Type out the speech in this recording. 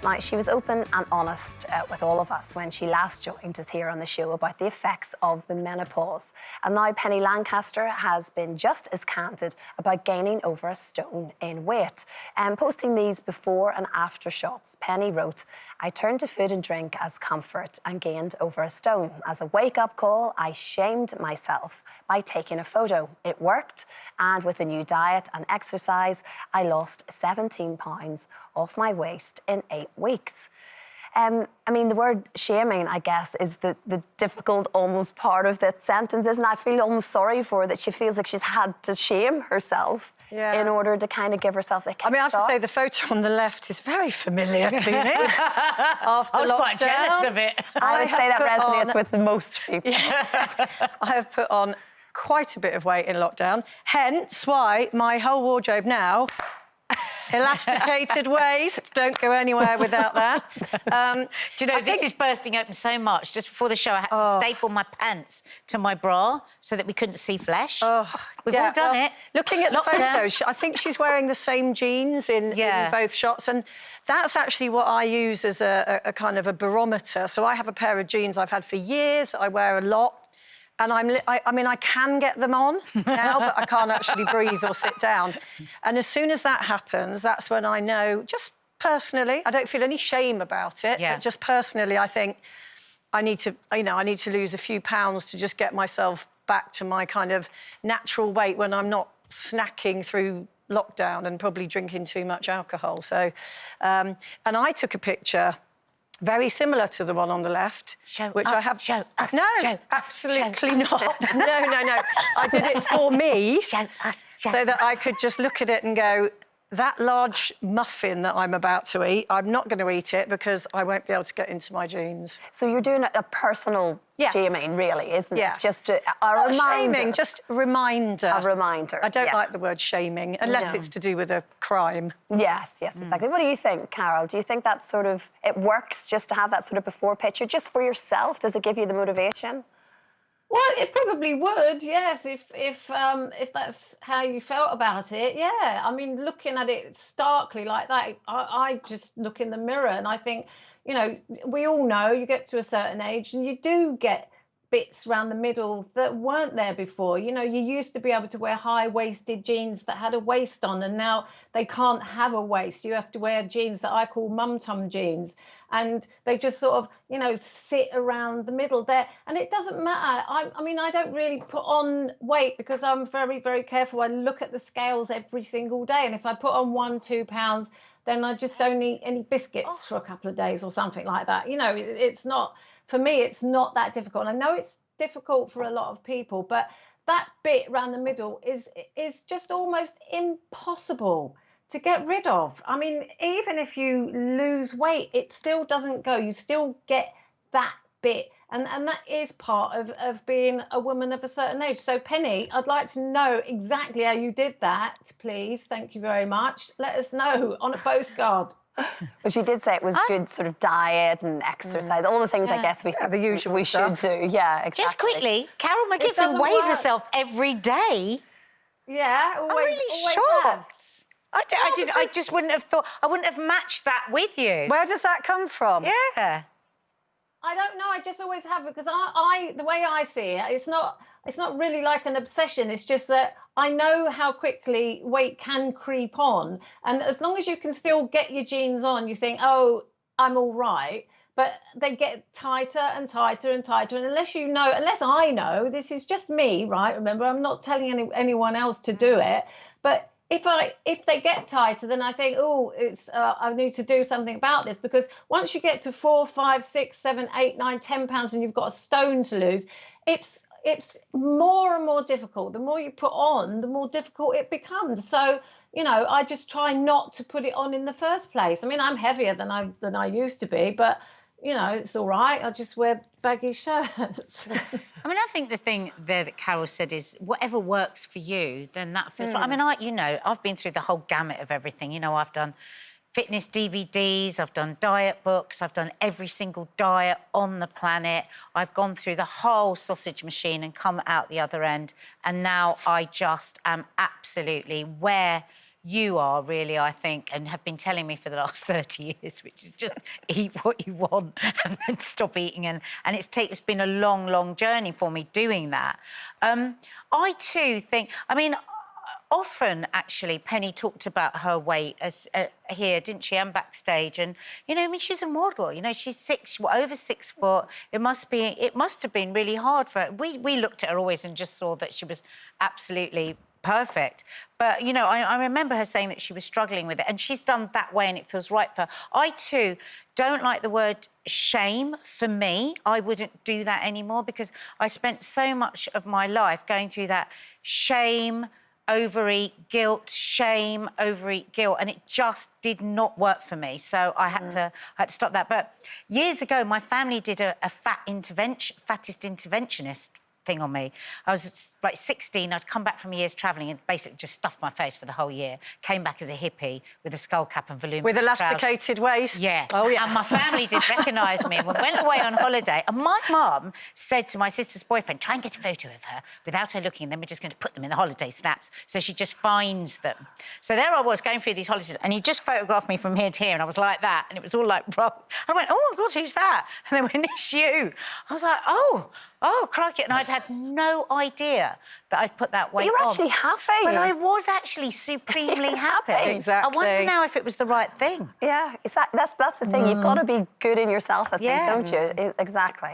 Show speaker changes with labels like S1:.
S1: Now, she was open and honest with all of us when she last joined us here on the show about the effects of the menopause. And now Penny Lancaster has been just as candid about gaining over a stone in weight. Posting these before and after shots, Penny wrote, "I turned to food and drink as comfort and gained over a stone. As a wake-up call, I shamed myself by taking a photo. It worked, and with a new diet and exercise, I lost 17 pounds off my waist in 8 weeks." I mean, the word shaming, I guess, is the difficult almost part of that sentence, isn't it? I feel almost sorry for her that she feels like she's had to shame herself in order to kind of give herself the kick.
S2: I mean, I have to say the photo on the left is very familiar to me.
S3: I was quite jealous of it.
S1: I would say that resonates with the most people.
S2: Yeah. I have put on quite a bit of weight in lockdown, hence why my whole wardrobe now... elasticated waist, don't go anywhere without that.
S3: Do you know, this is bursting open so much. Just before the show, I had to staple my pants to my bra so that we couldn't see flesh. We've all done it.
S2: Looking at the photos, I think she's wearing the same jeans in both shots, and that's actually what I use as a kind of a barometer. So I have a pair of jeans I've had for years, I wear a lot, and I mean, I can get them on now, but I can't actually breathe or sit down. And as soon as that happens, that's when I know, just personally, I don't feel any shame about it, but just personally, I think I need to, I need to lose a few pounds to just get myself back to my kind of natural weight when I'm not snacking through lockdown and probably drinking too much alcohol. So, and I took a picture very similar to the one on the left, which I have.
S3: Show us.
S2: No,
S3: show
S2: absolutely not. No. I did it for me, so that I could just look at it and go, that large muffin that I'm about to eat, I'm not going to eat it because I won't be able to get into my jeans.
S1: So you're doing a personal shaming, really, isn't it? Just a reminder.
S2: Shaming, just a reminder.
S1: A reminder.
S2: I don't like the word shaming, unless it's to do with a crime.
S1: Yes, exactly. What do you think, Carol? Do you think that sort of, it works just to have that sort of before picture, just for yourself? Does it give you the motivation?
S4: Well, it probably would, yes, if that's how you felt about it, yeah. I mean, looking at it starkly like that, I just look in the mirror and I think, you know, we all know you get to a certain age and you do get bits around the middle that weren't there before. You know, you used to be able to wear high-waisted jeans that had a waist on, and now they can't have a waist. You have to wear jeans that I call mum-tum jeans, and they just sort of, you know, sit around the middle there. And it doesn't matter. I mean, I don't really put on weight because I'm very, very careful. I look at the scales every single day, and if I put on 1-2 pounds, then I just don't eat any biscuits for a couple of days or something like that. You know, it's not... For me, it's not that difficult. And I know it's difficult for a lot of people, but that bit around the middle is just almost impossible to get rid of. I mean, even if you lose weight, it still doesn't go. You still get that bit. And that is part of being a woman of a certain age. So, Penny, I'd like to know exactly how you did that, please. Thank you very much. Let us know on a postcard.
S1: But she did say it was good sort of diet and exercise, all the things I guess the usual we should do. Yeah, exactly.
S3: Just quickly, Carol McGiffin weighs herself every day.
S4: Yeah, always.
S3: I'm really shocked. I just wouldn't have thought. I wouldn't have matched that with you.
S2: Where does that come from?
S3: Yeah.
S4: I don't know. I just always have, because the way I see it, it's not really like an obsession. It's just that I know how quickly weight can creep on, and as long as you can still get your jeans on, you think, oh, I'm all right. But they get tighter and tighter and tighter, and unless I know, this is just me, right? Remember, I'm not telling anyone else to do it, but if they get tighter, then I think, oh, I need to do something about this, because once you get to 4, 5, 6, 7, 8, 9, 10 pounds and you've got a stone to lose, it's more and more difficult. The more you put on, the more difficult it becomes. So, you know, I just try not to put it on in the first place. I mean, I'm heavier than I used to be, but you know, it's all right. I just wear baggy shirts.
S3: I mean, I think the thing there that Carol said is whatever works for you, then that feels right. I mean, I've been through the whole gamut of everything. You know, I've done fitness DVDs, I've done diet books, I've done every single diet on the planet. I've gone through the whole sausage machine and come out the other end. And now I just am absolutely where you are, really, I think, and have been telling me for the last 30 years, which is just eat what you want and then stop eating. And it's been a long, long journey for me doing that. I, too, think... I mean, often, actually, Penny talked about her weight as here, didn't she, and backstage. And, you know, I mean, she's a model. You know, she's over 6 foot. It must have been really hard for her. We looked at her always and just saw that she was absolutely perfect. But, you know, I remember her saying that she was struggling with it, and she's done that way and it feels right for her. I, too, don't like the word shame for me. I wouldn't do that anymore because I spent so much of my life going through that shame, overeat, guilt, shame, overeat, guilt, and it just did not work for me. So I had to stop that. But years ago, my family did a fattest interventionist thing on me. I was like 16, I'd come back from years travelling and basically just stuffed my face for the whole year. Came back as a hippie with a skull cap and voluminous
S2: with elasticated waist.
S3: Yeah.
S2: Oh, yes.
S3: And my family did recognise me. And we went away on holiday, and my mum said to my sister's boyfriend, try and get a photo of her without her looking, then we're just going to put them in the holiday snaps. So she just finds them. So there I was going through these holidays, and he just photographed me from here to here, and I was like that, and it was all like rough. I went, oh, my God, who's that? And they went, it's you. I was like, oh, crikey. And I'd had no idea that I'd put that weight on.
S1: You were actually happy.
S3: But I was actually supremely happy.
S2: Exactly.
S3: I wonder now if it was the right thing.
S1: Yeah, that's the thing. You've got to be good in yourself, I think, don't you? Exactly.